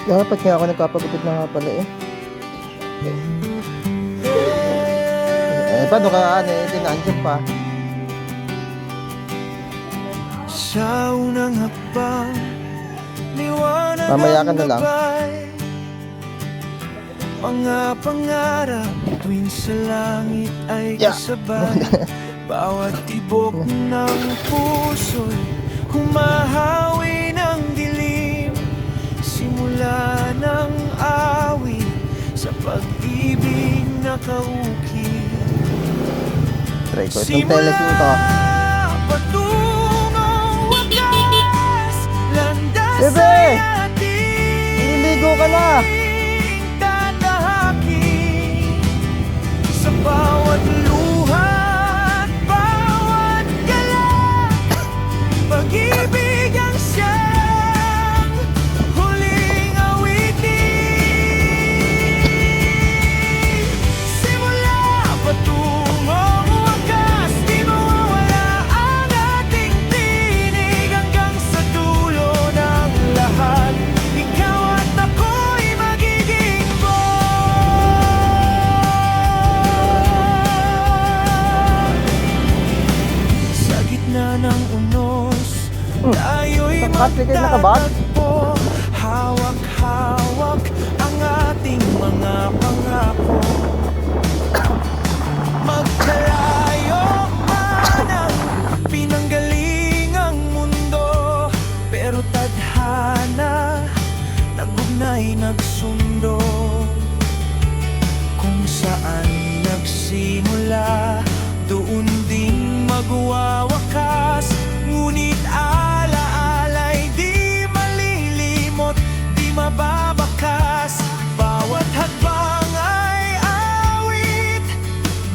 Dapat nga ako nagpapagupit na nga pala eh. Paano ka hindi nandiyan pa? Sa unang hakbang, liwanag Mamaya ka na lang. Mga pangarap tuwing sa langit ay kasabay. Bawat tibok ng puso'y humahawi ng dilim. Simula ng awit sa pag-ibig na kaukit. Try ko itong telephone to. Patungong wakas, landas Bebe! ay ating Nililigo ka na! tatahakin. Sa bawat luha at bawat galak, pag-ibig ang siyang huling awitin. Simula patungong wakas, di mawawala ang ating tinig hanggang sa dulo ng lahat. Ikaw at ako'y magiging sa gitna ng unos, tayo'y Nakatikid na ka ba? magtatagpo. Hawak-hawak ang ating mga pangako. Magkalayo man ang pinanggalingang mundo, pero tadhana nagugnay nagsundo. Kung saan nagsimula, doon din magwawakas. Ngunit alaala'y di malilimot, di mababakas. Bawat hakbang ay awit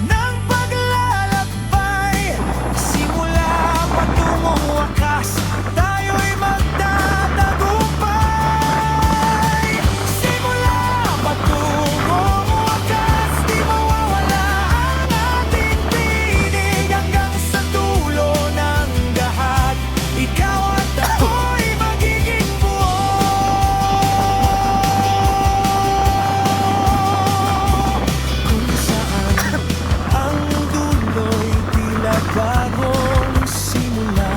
ng paglalakbay. Simula patungong wakas, tayo'y magtatagumpay. Simula patungong wakas, di mawawala ang ating tinig hanggang sa dulo ng lahat. Ikaw at ako'y magiging buo. Kung saan ang dulo'y tila bagong simula.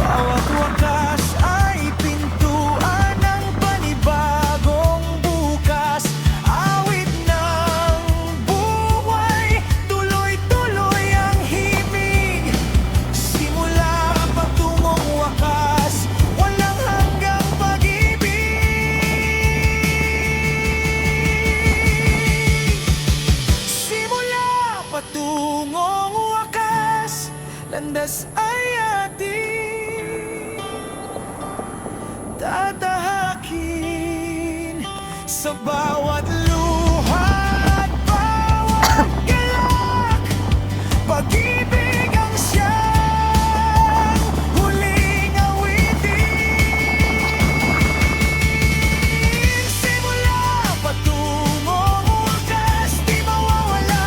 Bawat wakas ay pintuan ng panibagong bukas. Awit ng buhay, tuloy-tuloy ang himig. Simula patungong wakas, walang hanggang pag-ibig. Simula patungong wakas, landas ay ating tatahakin. Sa bawat luha at bawat galak, pag-ibig ang siyang huling awitin. Simula patungong wakas, di mawawala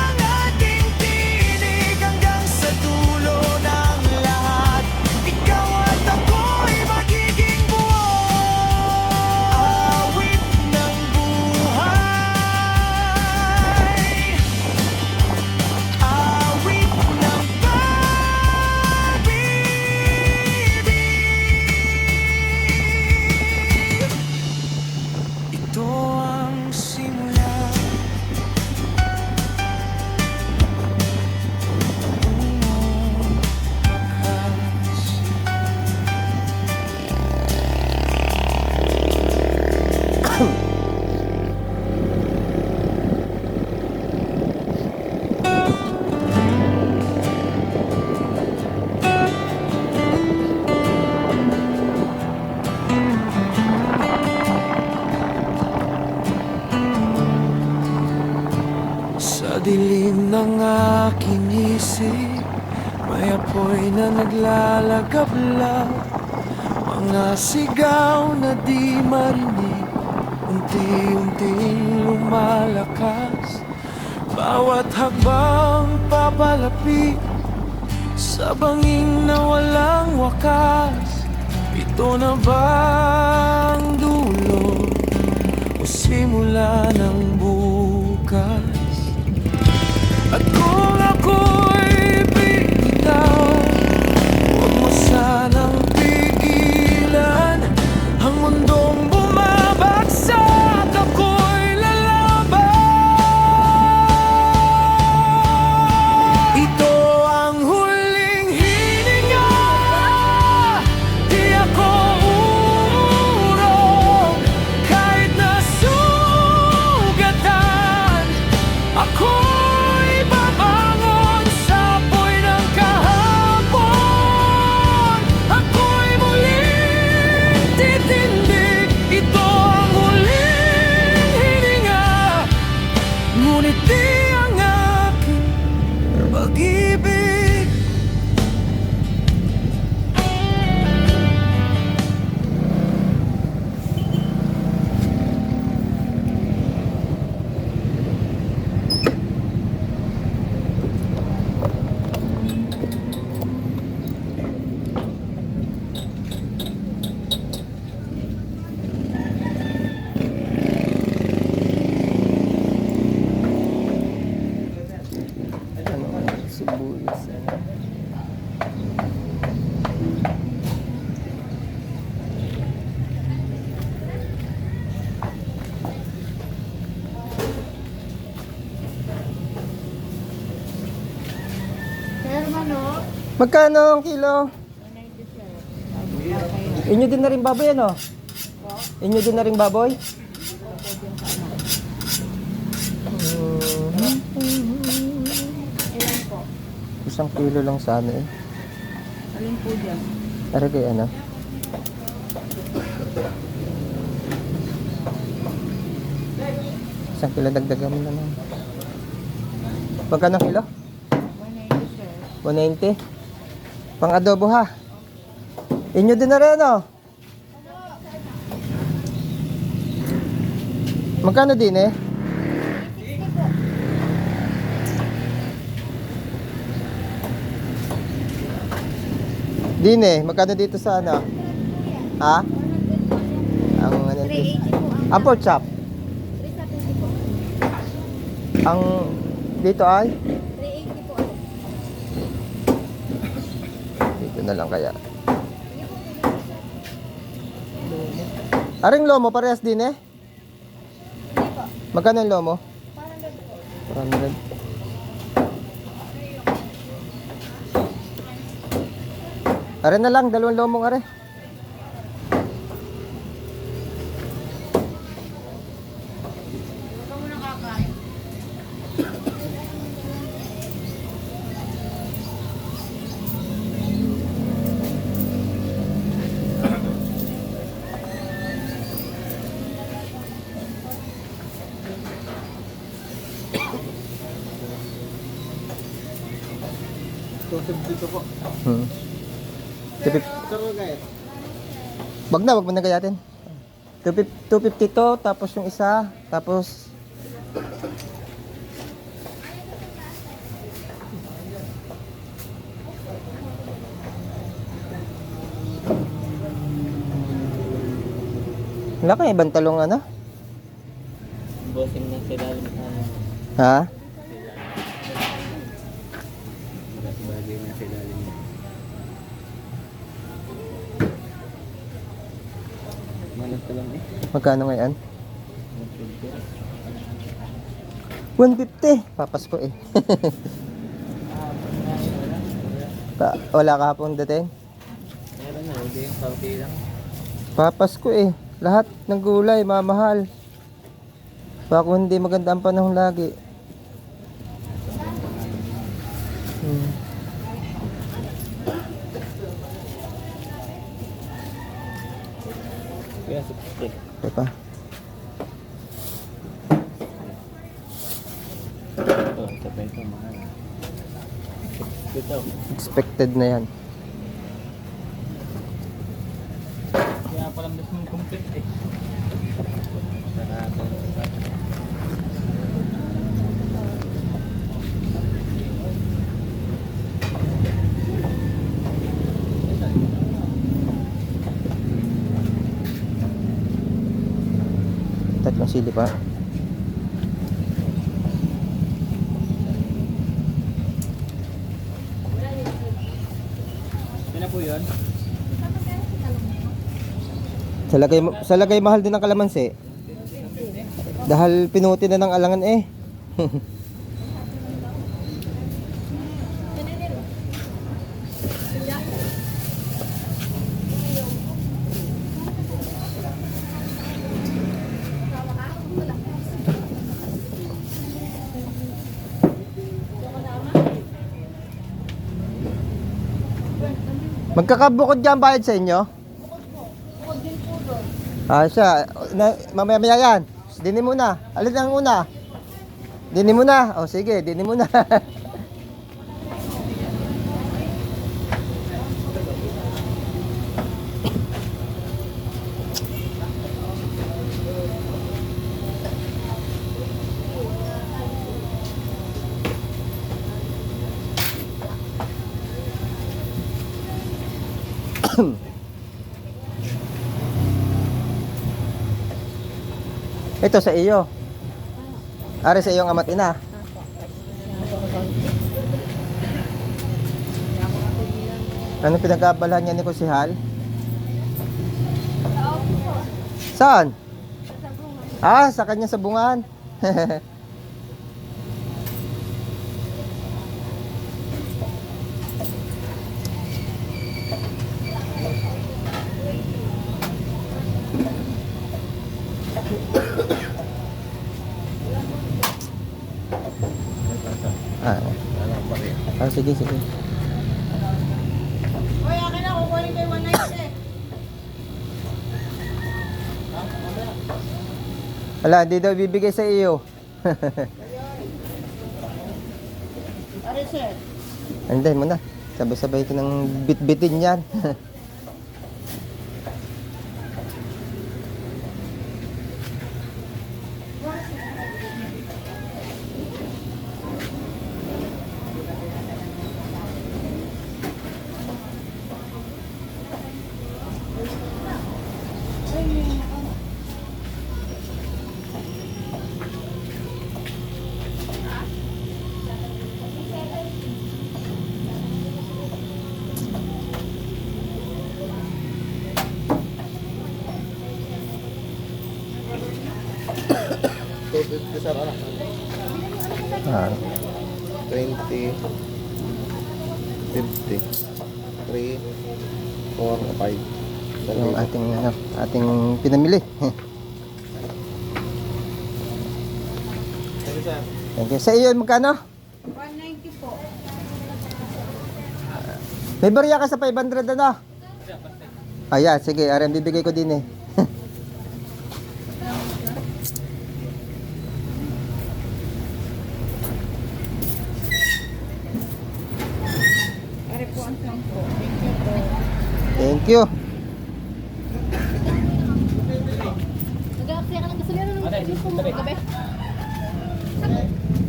ang ating tinig hanggang sa dulo ng lahat. Ikaw at ako'y magiging buo. Awit ng buhay, awit ng pag-ibig. Ito ang simula. Sa dilim ng aking isip, may apoy na naglalagablab. Mga sigaw na di marinig, unti-unting lumalakas. Bawat hakbang papalapit sa bangin na walang wakas. Ito na ba ang dulo simula ng bukas. At kung ako'y bitaw, huwag mo sanang pigilan. Ang mundong bumabagsak, ako'y lalaban. Ito ang huling hininga, di ako uurong. Kahit nasugatan, ako'y babangon sa apoy ng kahapon. Ako'y muling titindig, ito ang huling hininga. Ngunit di ang aking pag-ibig. Sibuyas. Magkano ang kilo? Inyo din na rin baboy, ano? Inyo din na rin baboy? Ilan po? 1 kilo lang sana eh. Alin po dyan? Ara kay ano? Isang kilo dagdagan mo na lang. Magkano ang kilo? 190 sir. 190? Pang adobo ha? Inyo din na rin, ano? Magkano din eh? 60 po. Din eh, magkano dito sa ano? Ha? Ang ano? 380 po ang Ang pork chop. 370 po. Ang dito ay? 380 po. Dito na lang kaya. Aring lomo, parehas din eh? Hindi po. Magkano ang lomo? Parang ganito po. 400. Are na lang, 2 lomong are. Ikaw muna kakain. Hmm. Wag na, wag mo na gayatin. 250 to, tapos yung isa, tapos wala kang ibang talong ano? Bossing na sila sa Ha? bagay na sila. Malas ka lang eh. Magkano ngayon? 150. Papasko eh. Wala ka hapon dating? Meron na, hindi yung kaunti lang. Papasko eh. Lahat ng gulay, mamahal. Baka kung hindi maganda ang panahon lagi. Kaya sa stick. Okay pa. Ito, isa pa ito, mahal. Ito. Expected na yan. Kaya palang mas mong complete eh. Sarado. tatlong sili pa. Yan na po yun. Sa lagay mahal din ang kalamansi. Dahil pinuti na ng alangan eh. Magkakabukod dyan bayad sa inyo? Ah, siya. Mamaya-maya yan. Dinin muna. Alin ang una? Dinin muna. O sige, dinin muna. Ito sa iyo. Ari sa iyong ama't ina. Ano pinag-aabalahan niya ni Kusihal? Saan? Ah, sa kanya sa bungan. Sige, sige. Hoy, akin na, kukunin ko yung 190 eh. Wala, hindi daw bibigay sa iyo. Ari, sir. Anday mo na. Sabay-sabay ko ng bit-bitin yan. Ah, 20, 50, 3, 4, 5. yung ating pinamili. Thank you. Sa iyo magkano? 190 po. May barya ka sa 500 ano? Ayan, sige, aram bibigay ko din eh. Ari po ang sampo. Thank you po. Thank you. Nag-aaksaya ka ng gasolina nung gusto mo gabi?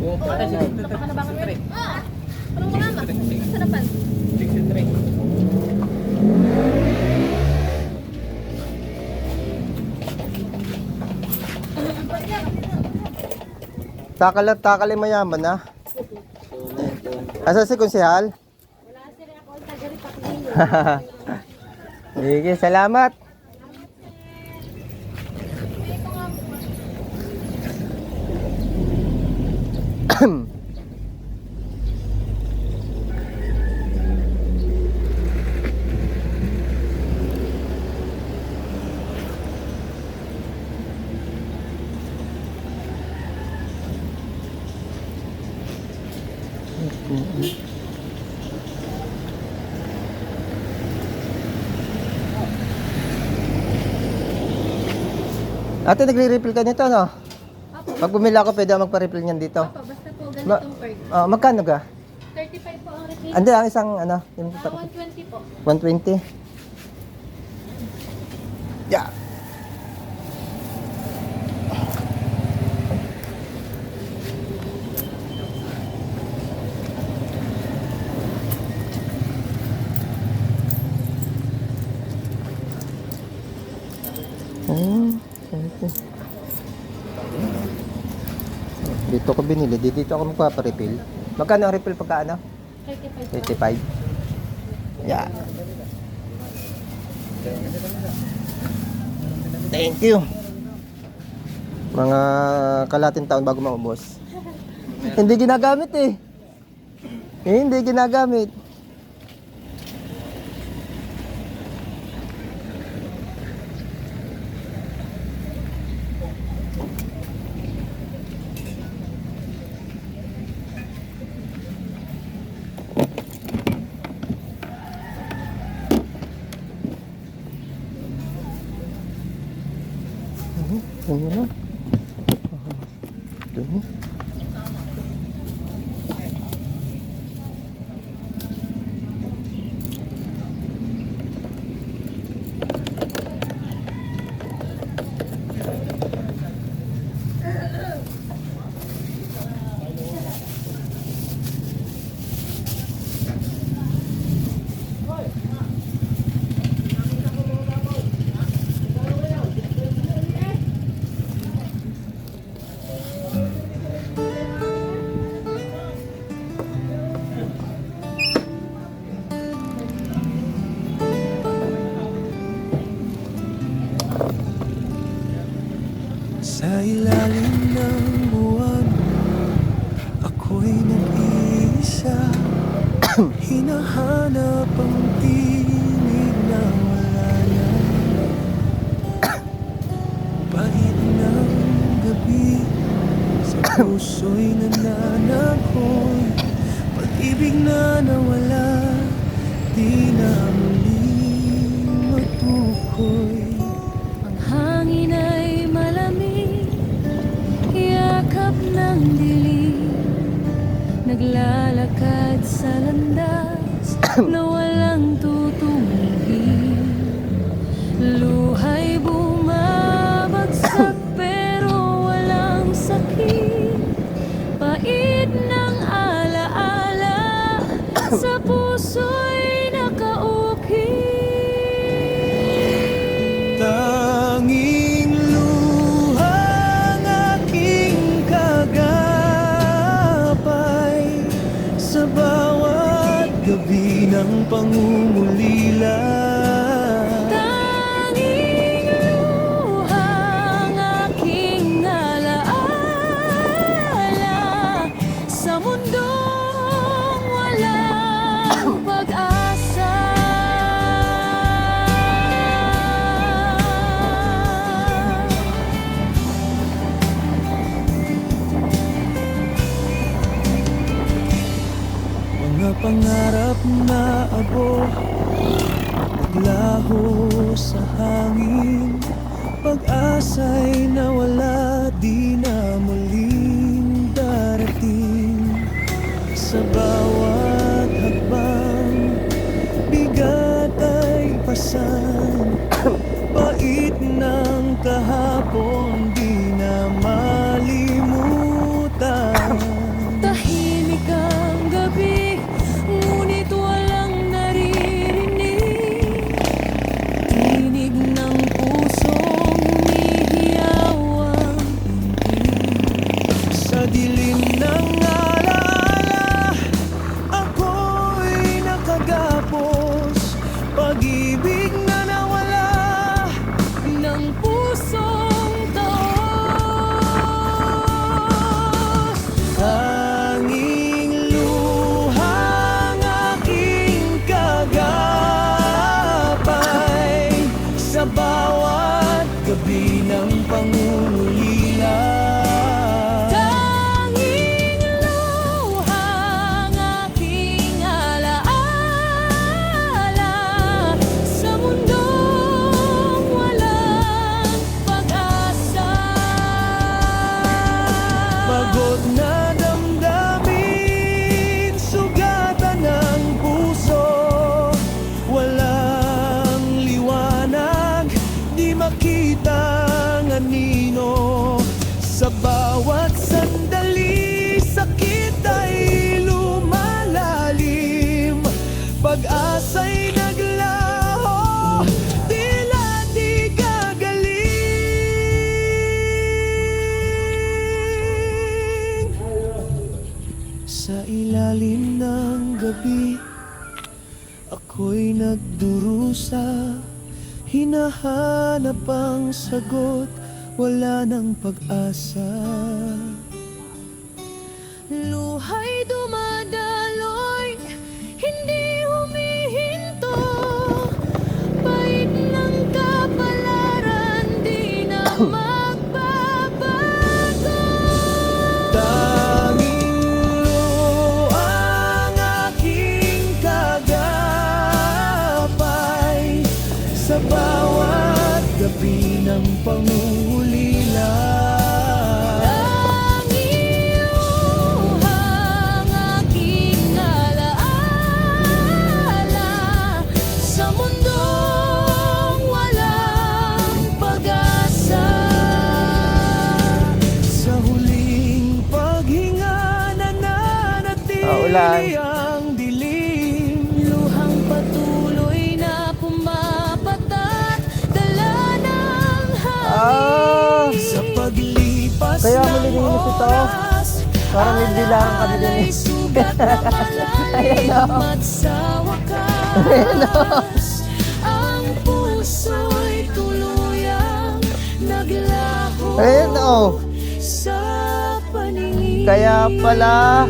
Baka ka na ba kami? Anong malama? Sarapan? 63. Takal mayaman na. Asa si Konsehal? Wala sir, ako ang tagaripak ninyo. Sige, salamat. Ate, nagre-refill ka nito, no? Pag bumili ako, pwede ako magpa-refill niyan dito. Opo, basta po ganitong perk. Magkano ka? 35 po ang refill. Andi, ang isang, yung 120 po. 120. Yeah. Okay. Dito ko binili. Dito ako magpaparefill. Magkano ang refill pagka ano? 35. 35. Yeah. Thank you. Mga kalating taon bago maubos. Hindi ginagamit eh. Hindi ginagamit. Ano na? Dumi. Sa ilalim ng buwan, ako'y nag-iisa. Hinahanap ang tinig na wala na. Pahit ng gabi, sa puso'y nananakoy. Pag-ibig na nawala, di na muling matukoy. Ang hangin ay malamig, yakap ng dilim, naglalakad sa landas na walang tutumingin. Luhay bumabagsak pero walang sakit, pait ng alaala sa puso'y nakaukit. Tanging luhang aking kagapay sa bawat gabi ng pangungulila. Tanging luhang aking alaala sa mundong walang pag-asa. Mga pangarap na abo, naglaho sa hangin. Pag-asa'y nawala, di na muling darating. Sa bawat hakbang, bigat ay pasan. Pait ng kahapon, di na malimutan. Tahimik ang gabi, ngunit walang naririnig. Tinig ng pusong humihiyaw ang intig. Sa dilim ng alaala, ako'y nakagapos. Pag-ibig na nawala Ng pusong taos. tanging luhang aking kagapay sa bawat gabi ng pangungulila. Tanging luhang aking alaala sa mundong walang pag-asa. Pagod na damdamin, sugatan ng puso. Walang liwanag, di makita ang anino. Sa bawat sandali, sakit ay lumalalim. Pag-asa'y naglaho, tila di gagaling. nagdurusa, hinahanap ang sagot, wala ng pag-asa. Luhay dumadaloy, hindi humihinto. Pait ng kapalaran, di na magbabago. Tanging luang aking kagapay sa bawat gabi ng pangulila. Ang iyuhang aking alaala sa mundong walang pag-asa. Sa huling paghinga Ulan. nananatili ang dilim. Luhang patuloy na pumapatat, dala ng hangin. Sa paglipas Kaya ng malilinis ito. oras, Parang may bilangan kami din ala'y eh. sugat na malalim at sa wakas ang puso'y tuluyang naglaho Ayan, oh. sa paningin. Kaya pala